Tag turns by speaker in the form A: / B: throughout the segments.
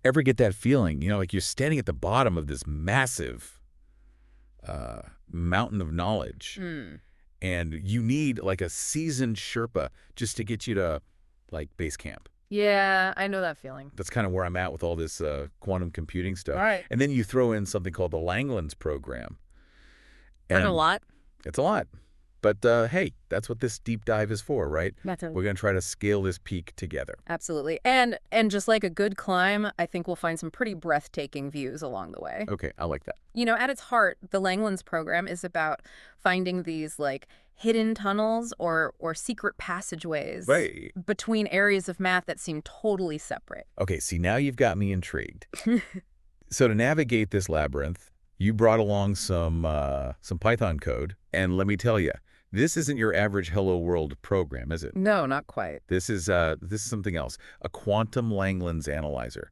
A: ever get that feeling, like you're standing at the bottom of this massive mountain of knowledge, and you need like a seasoned Sherpa just to get you to like base camp.
B: Yeah, I know that feeling.
A: That's kind of where I'm at with all this quantum computing stuff.
B: Right.
A: And then you throw in something called the Langlands program.
B: That's a
A: And
B: lot.
A: it's a lot. But hey, that's what this deep dive is for, right?
B: That's
A: We're going to try to scale this peak together.
B: Absolutely. And just like a good climb, I think we'll find some pretty breathtaking views along the way.
A: Okay, I like that.
B: At its heart, the Langlands program is about finding these like hidden tunnels or secret passageways
A: Right.
B: between areas of math that seem totally separate.
A: Okay, see, now you've got me intrigued. So to navigate this labyrinth, you brought along some Python code, and let me tell you, this isn't your average Hello World program, is it?
B: No, not quite.
A: This is something else, a QuantumLanglandsAnalyzer.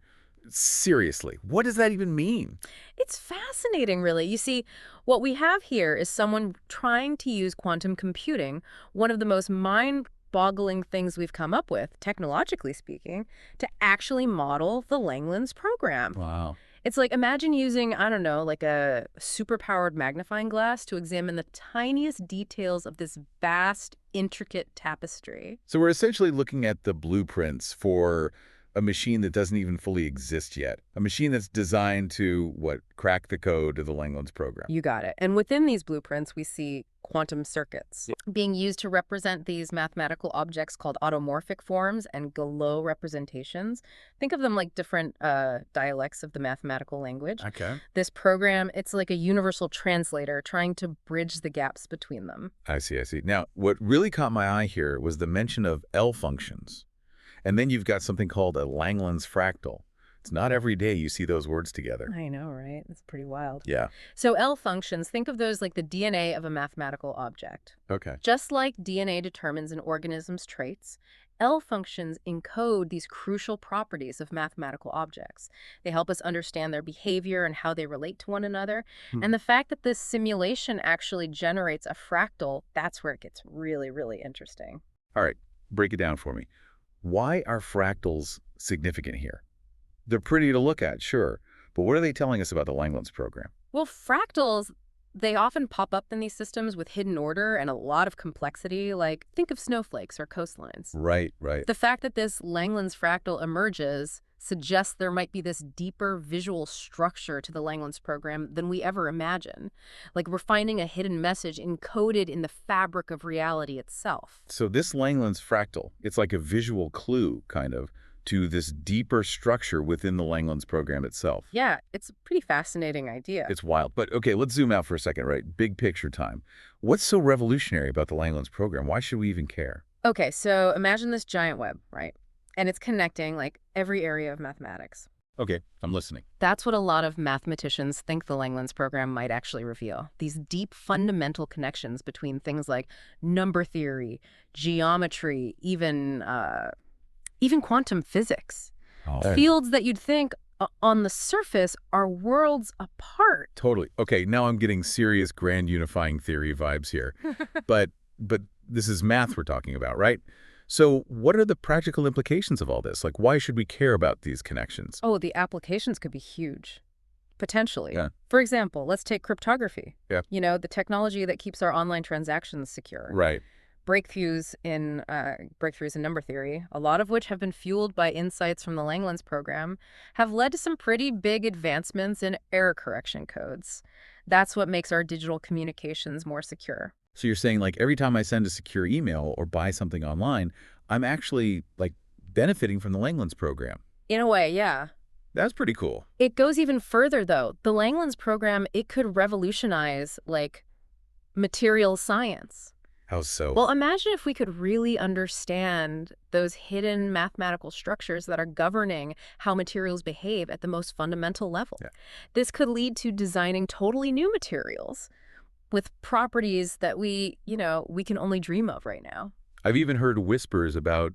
A: Seriously, what does that even mean?
B: It's fascinating, really. You see, what we have here is someone trying to use quantum computing, one of the most mind-boggling things we've come up with, technologically speaking, to actually model the Langlands program.
A: Wow.
B: It's like, imagine using, I don't know, like a super-powered magnifying glass to examine the tiniest details of this vast, intricate tapestry.
A: So we're essentially looking at the blueprints for a machine that doesn't even fully exist yet. A machine that's designed to, crack the code of the Langlands program.
B: You got it. And within these blueprints, we see quantum circuits being used to represent these mathematical objects called automorphic forms and Galois representations. Think of them like different dialects of the mathematical language.
A: Okay.
B: This program, it's like a universal translator trying to bridge the gaps between them.
A: I see. Now, what really caught my eye here was the mention of L functions. And then you've got something called a Langlands fractal. It's not every day you see those words together.
B: I know, right? It's pretty wild.
A: Yeah.
B: So L functions, think of those like the DNA of a mathematical object.
A: Okay.
B: Just like DNA determines an organism's traits, L functions encode these crucial properties of mathematical objects. They help us understand their behavior and how they relate to one another. And the fact that this simulation actually generates a fractal, that's where it gets really, really interesting.
A: All right. Break it down for me. Why are fractals significant here? They're pretty to look at, sure, but what are they telling us about the Langlands program?
B: Well, fractals, they often pop up in these systems with hidden order and a lot of complexity, like think of snowflakes or coastlines.
A: Right.
B: The fact that this Langlands fractal emerges suggests there might be this deeper visual structure to the Langlands program than we ever imagine. Like we're finding a hidden message encoded in the fabric of reality itself.
A: So this Langlands fractal, it's like a visual clue, kind of, to this deeper structure within the Langlands program itself.
B: Yeah, it's a pretty fascinating idea.
A: It's wild. But okay, let's zoom out for a second, right? Big picture time. What's so revolutionary about the Langlands program? Why should we even care?
B: Okay, so imagine this giant web, right? And it's connecting like every area of mathematics.
A: Okay, I'm listening.
B: That's what a lot of mathematicians think the Langlands program might actually reveal. These deep fundamental connections between things like number theory, geometry, even quantum physics.
A: Oh.
B: Fields that you'd think on the surface are worlds apart.
A: Totally. Okay, now I'm getting serious grand unifying theory vibes here. but this is math we're talking about, right? So what are the practical implications of all this? Like, why should we care about these connections?
B: Oh, the applications could be huge, potentially.
A: Yeah.
B: For example, let's take cryptography.
A: Yeah.
B: The technology that keeps our online transactions secure.
A: Right.
B: Breakthroughs in number theory, a lot of which have been fueled by insights from the Langlands program, have led to some pretty big advancements in error correction codes. That's what makes our digital communications more secure.
A: So you're saying, like, every time I send a secure email or buy something online, I'm actually, like, benefiting from the Langlands program.
B: In a way, yeah.
A: That's pretty cool.
B: It goes even further, though. The Langlands program, it could revolutionize, like, material science.
A: How so?
B: Well, imagine if we could really understand those hidden mathematical structures that are governing how materials behave at the most fundamental level.
A: Yeah.
B: This could lead to designing totally new materials with properties that we can only dream of right now.
A: I've even heard whispers about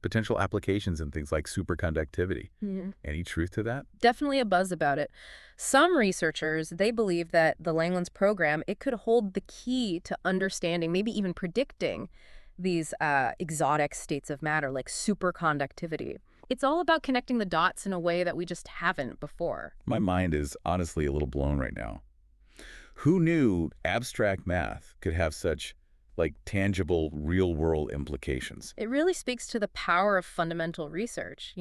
A: potential applications in things like superconductivity. Any truth to that?
B: Definitely a buzz about it. Some researchers, they believe that the Langlands program, it could hold the key to understanding, maybe even predicting, these exotic states of matter like superconductivity. It's all about connecting the dots in a way that we just haven't before.
A: My mind is honestly a little blown right now. Who knew abstract math could have such, like, tangible, real-world implications?
B: It really speaks to the power of fundamental research.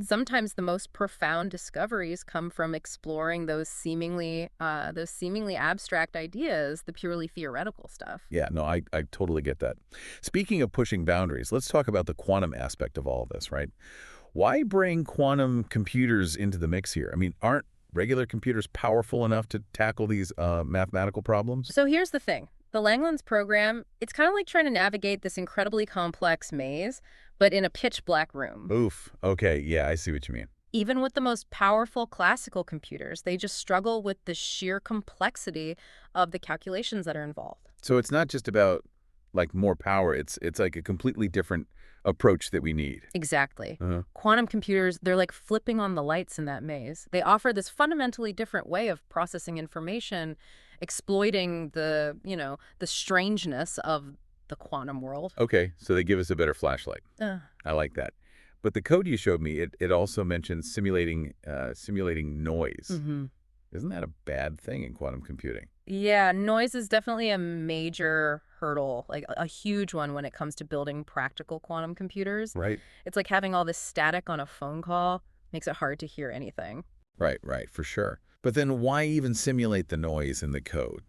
B: Sometimes the most profound discoveries come from exploring those seemingly abstract ideas, the purely theoretical stuff.
A: Yeah, no, I totally get that. Speaking of pushing boundaries, let's talk about the quantum aspect of all of this, right? Why bring quantum computers into the mix here? I mean, aren't regular computers powerful enough to tackle these mathematical problems?
B: So here's the thing. The Langlands program, it's kind of like trying to navigate this incredibly complex maze, but in a pitch black room.
A: Oof. Okay, yeah, I see what you mean.
B: Even with the most powerful classical computers, they just struggle with the sheer complexity of the calculations that are involved.
A: So it's not just about, like, more power. It's like a completely different approach that we need.
B: Exactly.
A: Uh-huh.
B: Quantum computers, they're like flipping on the lights in that maze. They offer this fundamentally different way of processing information, exploiting the strangeness of the quantum world.
A: Okay, so they give us a better flashlight.
B: Uh,
A: I like that. But the code you showed me, it also mentions simulating noise.
B: hmm
A: Isn't that a bad thing in quantum computing?
B: Yeah, noise is definitely a major hurdle, like a huge one when it comes to building practical quantum computers.
A: Right.
B: It's like having all this static on a phone call makes it hard to hear anything.
A: Right, for sure. But then why even simulate the noise in the code?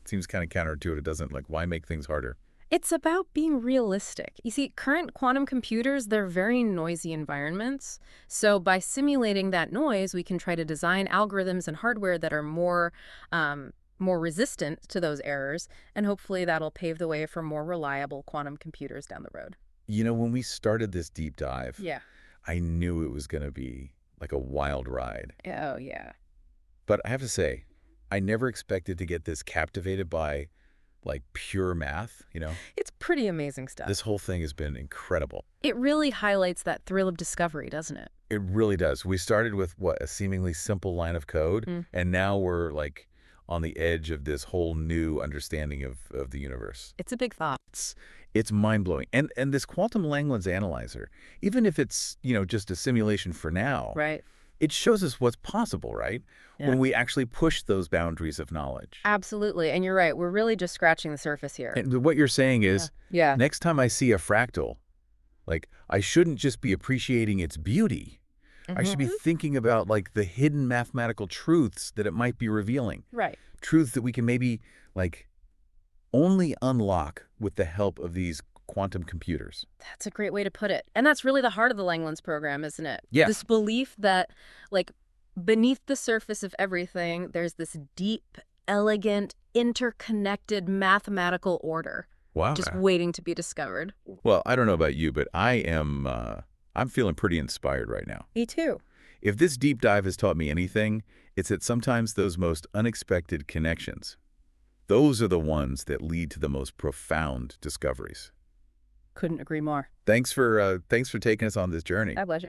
A: Seems kind of counterintuitive, doesn't it? Like, why make things harder?
B: It's about being realistic. You see, current quantum computers, they're very noisy environments. So by simulating that noise, we can try to design algorithms and hardware that are more resistant to those errors, and hopefully that'll pave the way for more reliable quantum computers down the road.
A: You know, when we started this deep dive,
B: Yeah.
A: I knew it was going to be like a wild ride.
B: Oh, yeah.
A: But I have to say, I never expected to get this captivated by, like, pure math.
B: It's pretty amazing stuff.
A: This whole thing has been incredible.
B: It really highlights that thrill of discovery, doesn't it?
A: It really does. We started with, what, a seemingly simple line of code,
B: Mm.
A: and now we're, like, on the edge of this whole new understanding of the universe.
B: It's a big thought.
A: It's mind-blowing. And this quantum Langlands analyzer, even if it's, just a simulation for now,
B: Right.
A: it shows us what's possible, right?
B: Yeah.
A: When we actually push those boundaries of knowledge.
B: Absolutely. And you're right. We're really just scratching the surface here.
A: And what you're saying is,
B: Yeah.
A: next time I see a fractal, like, I shouldn't just be appreciating its beauty. I should be thinking about, like, the hidden mathematical truths that it might be revealing.
B: Right.
A: Truths that we can maybe, like, only unlock with the help of these quantum computers.
B: That's a great way to put it. And that's really the heart of the Langlands program, isn't it?
A: Yeah.
B: This belief that, like, beneath the surface of everything, there's this deep, elegant, interconnected mathematical order
A: Wow.
B: just waiting to be discovered.
A: Well, I don't know about you, but I'm feeling pretty inspired right now.
B: Me too.
A: If this deep dive has taught me anything, it's that sometimes those most unexpected connections, those are the ones that lead to the most profound discoveries.
B: Couldn't agree more.
A: Thanks for taking us on this journey.
B: My pleasure.